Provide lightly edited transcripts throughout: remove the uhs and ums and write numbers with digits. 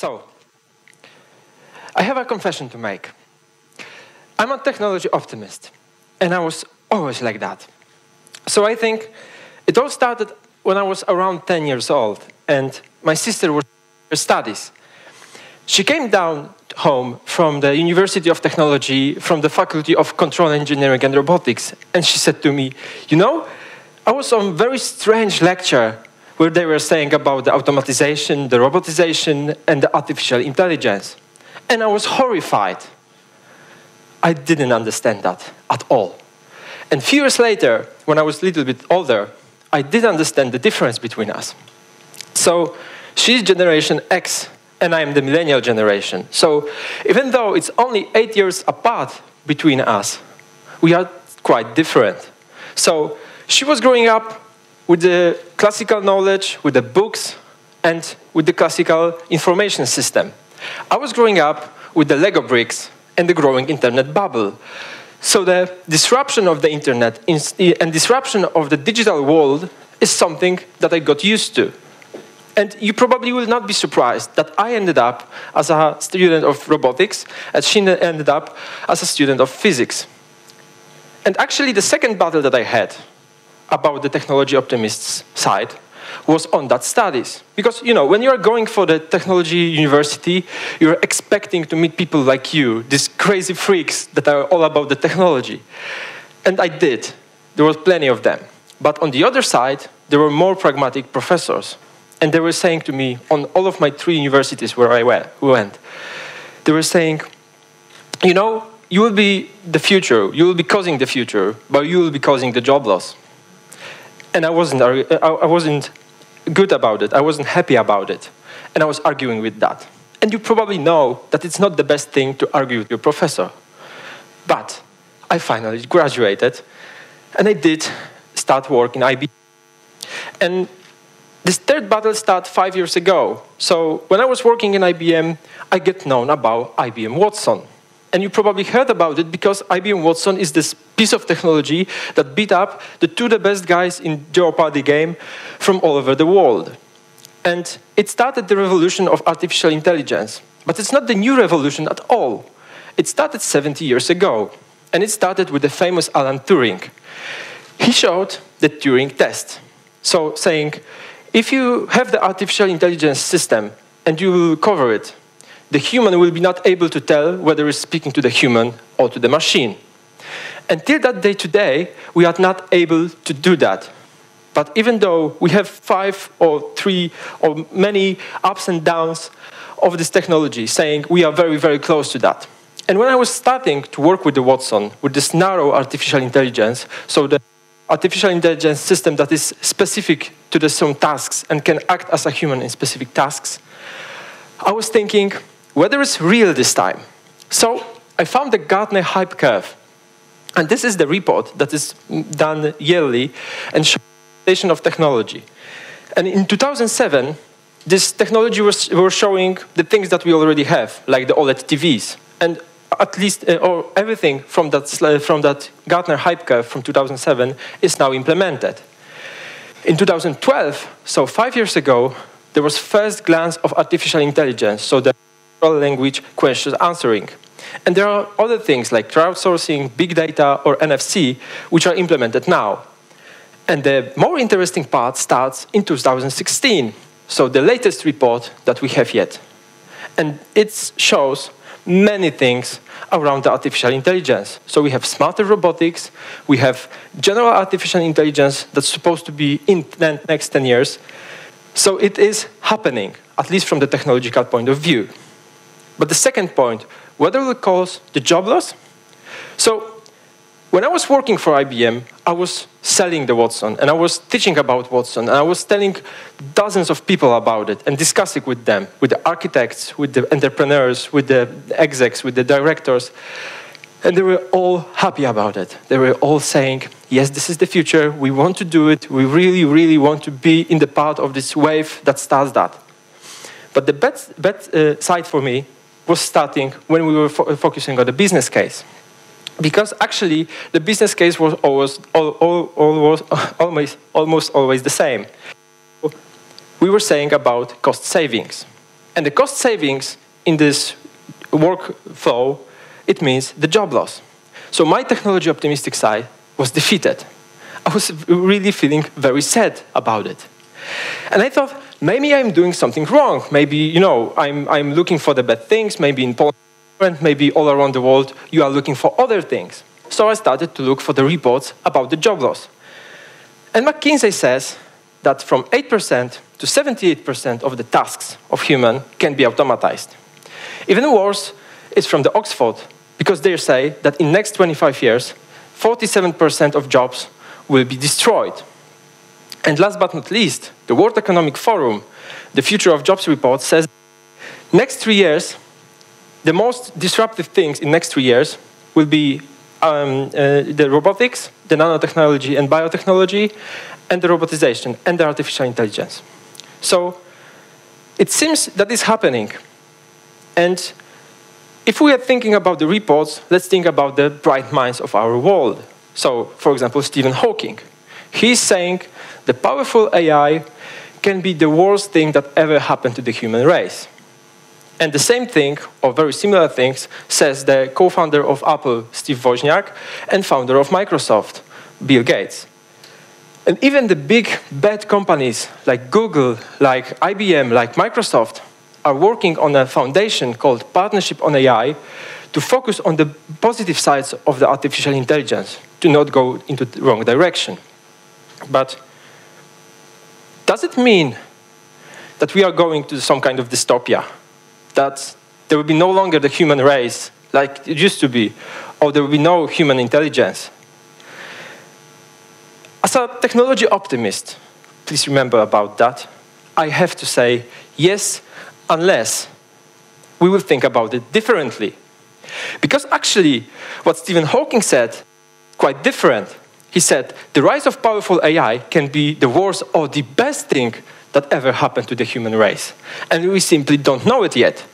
So, I have a confession to make. I'm a technology optimist, and I was always like that. So I think it all started when I was around 10 years old, and my sister was in her studies. She came down home from the University of Technology, from the Faculty of Control Engineering and Robotics, and she said to me, you know, I was on a very strange lecture where they were saying about the automatization, the robotization, and the artificial intelligence. And I was horrified. I didn't understand that at all. And a few years later, when I was a little bit older, I did understand the difference between us. So she's Generation X, and I am the millennial generation. So even though it's only 8 years apart between us, we are quite different. So she was growing up with the classical knowledge, with the books, and with the classical information system. I was growing up with the Lego bricks and the growing internet bubble. So the disruption of the internet and disruption of the digital world is something that I got used to. And you probably will not be surprised that I ended up as a student of robotics, and she ended up as a student of physics. And actually, the second battle that I had about the technology optimists side was on that studies. Because, you know, when you're going for the technology university, you're expecting to meet people like you, these crazy freaks that are all about the technology. And I did. There was plenty of them. But on the other side, there were more pragmatic professors. And they were saying to me, on all of my 3 universities where I went, they were saying, you know, you will be the future, you will be causing the future, but you will be causing the job loss. And I wasn't good about it. I wasn't happy about it. And I was arguing with that. And you probably know that it's not the best thing to argue with your professor. But I finally graduated, and I did start work in IBM. And this third battle started 5 years ago. So when I was working in IBM, I get known about Ibm Watson. And you probably heard about it because Ibm Watson is this piece of technology that beat up the 2 best guys in Jeopardy game from all over the world. And it started the revolution of artificial intelligence. But it's not the new revolution at all. It started 70 years ago. And it started with the famous Alan Turing. He showed the Turing test. So saying, if you have the artificial intelligence system and you will cover it, the human will be not able to tell whether it's speaking to the human or to the machine. Until that day today, we are not able to do that. But even though we have 5 or 3 or many ups and downs of this technology, saying we are very, very close to that. And when I was starting to work with the Watson, with this narrow artificial intelligence, so the artificial intelligence system that is specific to some tasks and can act as a human in specific tasks, I was thinking, whether it's real this time. So I found the Gartner hype curve. And this is the report that is done yearly and shows the state of technology. And in 2007, this technology was showing the things that we already have, like the OLED TVs. And at least or everything from that Gartner hype curve from 2007 is now implemented. In 2012, so 5 years ago, there was first glance of artificial intelligence, so the language question answering. And there are other things like crowdsourcing, big data, or NFC, which are implemented now. And the more interesting part starts in 2016, so the latest report that we have yet. And it shows many things around the artificial intelligence. So we have smarter robotics, we have general artificial intelligence that's supposed to be in the next 10 years. So it is happening, at least from the technological point of view. But the second point, whether it will cause the job loss? So when I was working for IBM, I was selling the Watson, and I was teaching about Watson, and I was telling dozens of people about it and discussing with them, with the architects, with the entrepreneurs, with the execs, with the directors. And they were all happy about it. They were all saying, yes, this is the future, we want to do it, we really, really want to be in the part of this wave that starts that. But the bad side for me was starting when we were focusing on the business case. Because actually, the business case was almost always the same. We were saying about cost savings. And the cost savings in this workflow, it means the job loss. So my technology optimistic side was defeated. I was really feeling very sad about it. And I thought, maybe I'm doing something wrong. Maybe, you know, I'm looking for the bad things. Maybe in Poland, maybe all around the world, you are looking for other things. So I started to look for the reports about the job loss. And McKinsey says that from 8% to 78% of the tasks of human can be automatized. Even worse, it's from the Oxford, because they say that in the next 25 years, 47% of jobs will be destroyed. And last but not least, the World Economic Forum, the Future of Jobs report, says next 3 years, the most disruptive things in next 3 years will be the robotics, the nanotechnology and biotechnology, and the robotization and the artificial intelligence. So it seems that is happening. And if we are thinking about the reports, let's think about the bright minds of our world. So, for example, Stephen Hawking. He's saying the powerful AI can be the worst thing that ever happened to the human race. And the same thing, or very similar things, says the co-founder of Apple, Steve Wozniak, and founder of Microsoft, Bill Gates. And even the big bad companies like Google, like IBM, like Microsoft, are working on a foundation called Partnership on AI to focus on the positive sides of the artificial intelligence, to not go into the wrong direction. But does it mean that we are going to some kind of dystopia? That there will be no longer the human race like it used to be, or there will be no human intelligence? As a technology optimist, please remember about that, I have to say yes, unless we will think about it differently. Because actually, what Stephen Hawking said is quite different. He said, the rise of powerful AI can be the worst or the best thing that ever happened to the human race. And we simply don't know it yet.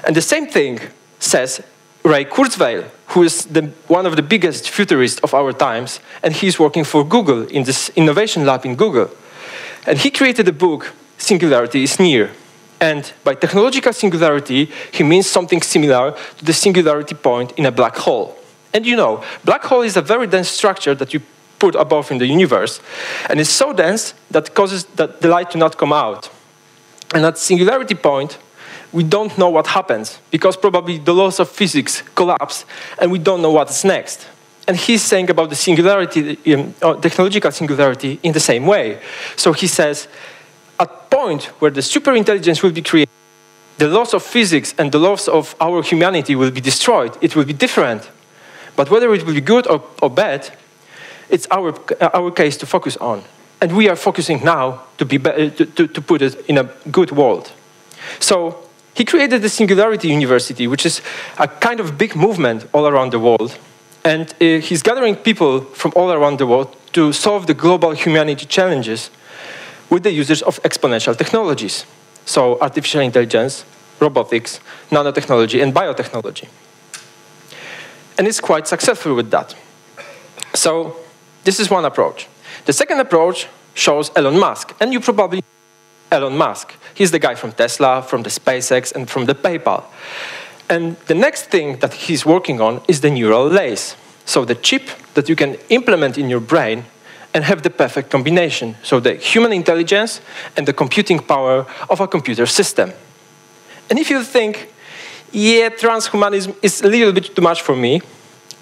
And the same thing says Ray Kurzweil, who is one of the biggest futurists of our times, and he's working for Google in this innovation lab in Google. And he created a book, Singularity is Near. And by technological singularity, he means something similar to the singularity point in a black hole. And you know, black hole is a very dense structure that you put above in the universe. And it's so dense that causes the light to not come out. And at singularity point, we don't know what happens, because probably the laws of physics collapse, and we don't know what's next. And he's saying about the singularity, technological singularity, in the same way. So he says, at a point where the superintelligence will be created, the laws of physics and the laws of our humanity will be destroyed. It will be different. But whether it will be good or bad, it's our case to focus on. And we are focusing now to put it in a good world. So he created the Singularity University, which is a kind of big movement all around the world. And he's gathering people from all around the world to solve the global humanity challenges with the usage of exponential technologies. So artificial intelligence, robotics, nanotechnology, and biotechnology. And it's quite successful with that. So this is one approach. The second approach shows Elon Musk. And you probably know Elon Musk. He's the guy from Tesla, from the SpaceX, and from the PayPal. And the next thing that he's working on is the neural lace. So the chip that you can implement in your brain and have the perfect combination. So the human intelligence and the computing power of a computer system. And if you think, yeah, transhumanism is a little bit too much for me,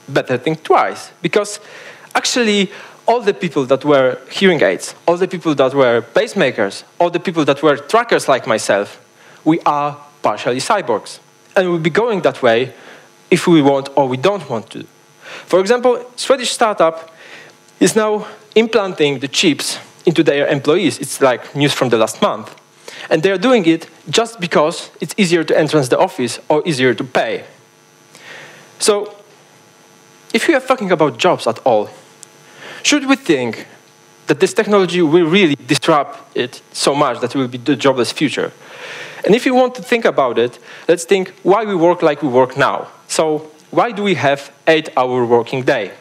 better think twice. Because actually, all the people that wear hearing aids, all the people that wear pacemakers, all the people that wear trackers like myself, we are partially cyborgs. And we'll be going that way if we want or we don't want to. For example, Swedish startup is now implanting the chips into their employees. It's like news from the last month. And they're doing it just because it's easier to enter the office or easier to pay. So, if we are talking about jobs at all, should we think that this technology will really disrupt it so much that it will be the jobless future? And if you want to think about it, let's think why we work like we work now. So, why do we have 8-hour working day?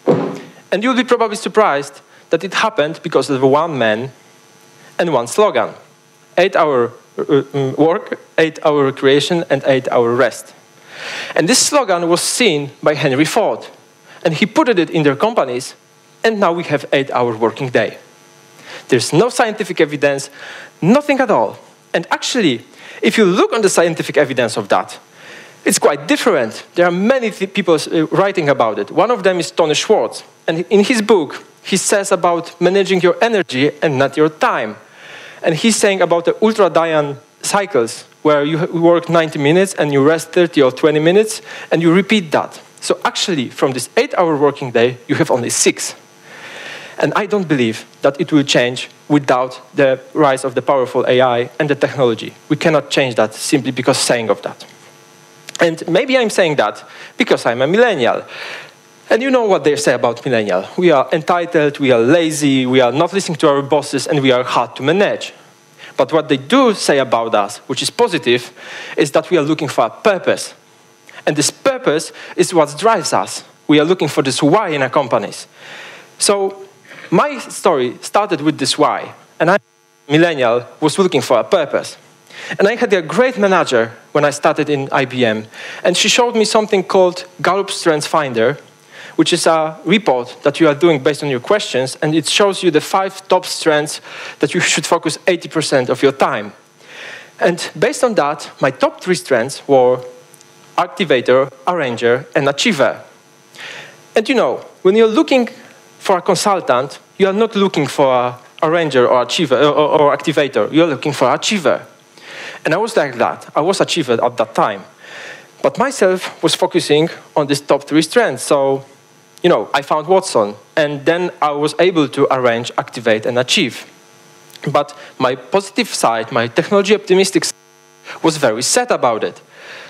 And you'll be probably surprised that it happened because of one man and one slogan. 8-hour work, 8-hour recreation, and 8-hour rest. And this slogan was seen by Henry Ford. And he put it in their companies, and now we have 8-hour working day. There's no scientific evidence, nothing at all. And actually, if you look on the scientific evidence of that, it's quite different. There are many people writing about it. One of them is Tony Schwartz. And in his book, he says about managing your energy and not your time. And he's saying about the ultradian cycles, where you work 90 minutes and you rest 30 or 20 minutes, and you repeat that. So actually, from this 8-hour working day, you have only 6. And I don't believe that it will change without the rise of the powerful AI and the technology. We cannot change that simply because saying of that. And maybe I'm saying that because I'm a millennial. And you know what they say about millennial. We are entitled, we are lazy, we are not listening to our bosses, and we are hard to manage. But what they do say about us, which is positive, is that we are looking for a purpose. And this purpose is what drives us. We are looking for this why in our companies. So my story started with this why. And I, millennial, was looking for a purpose. And I had a great manager when I started in IBM. And she showed me something called Gallup Strengths Finder, which is a report that you are doing based on your questions. And it shows you the 5 top strengths that you should focus 80% of your time. And based on that, my top 3 strengths were activator, arranger, and achiever. And you know, when you're looking for a consultant, you are not looking for an arranger or achiever or activator. You're looking for an achiever. And I was like that. I was achiever at that time. But myself was focusing on these top 3 strengths. So, you know, I found Watson. And then I was able to arrange, activate, and achieve. But my positive side, my technology optimistic side, was very sad about it.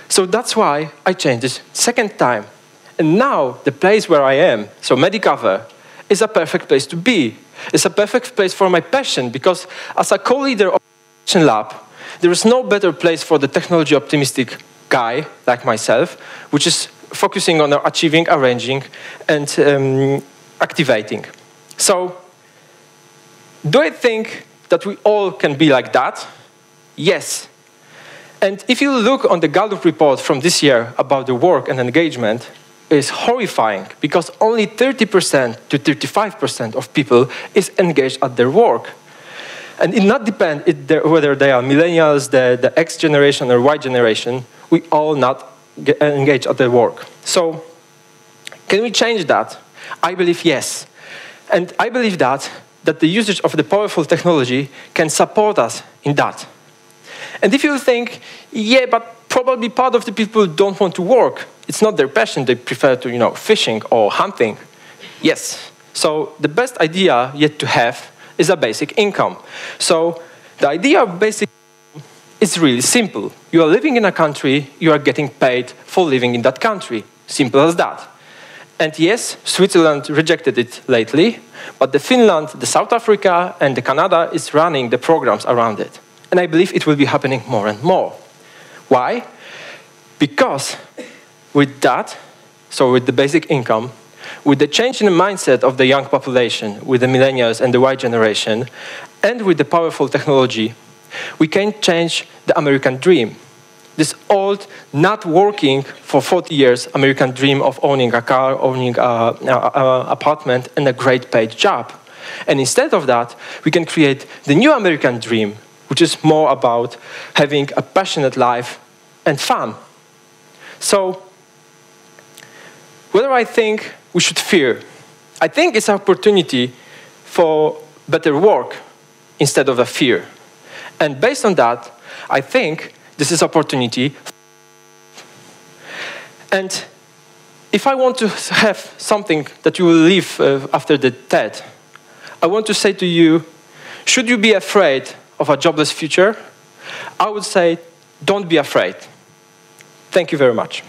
So that's why I changed this second time. And now, the place where I am, so Medicover, is a perfect place to be. It's a perfect place for my passion, because as a co-leader of the lab, there is no better place for the technology optimistic guy like myself, which is focusing on achieving, arranging, and activating. So, do I think that we all can be like that? Yes. And if you look on the Gallup report from this year about the work and engagement, it's horrifying, because only 30% to 35% of people is engaged at their work. And it not depend whether they are millennials, the X generation or Y generation, we all not engage at their work. So, can we change that? I believe yes. And I believe that the usage of the powerful technology can support us in that. And if you think, yeah, but probably part of the people don't want to work. It's not their passion. They prefer to, you know, fishing or hunting. Yes. So the best idea yet to have is a basic income. So the idea of basic income is really simple. You are living in a country, you are getting paid for living in that country. Simple as that. And yes, Switzerland rejected it lately, but the Finland, the South Africa, and the Canada is running the programs around it. And I believe it will be happening more and more. Why? Because with that, so with the basic income, with the change in the mindset of the young population, with the millennials and the Y generation, and with the powerful technology, we can change the American dream. This old, not working for 40 years American dream of owning a car, owning an apartment, and a great paid job. And instead of that, we can create the new American dream, which is more about having a passionate life and fun. So, whether I think we should fear, I think it's an opportunity for better work instead of a fear. And based on that, I think this is opportunity. And if I want to have something that you will leave after the TED, I want to say to you, should you be afraid of a jobless future? I would say, don't be afraid. Thank you very much.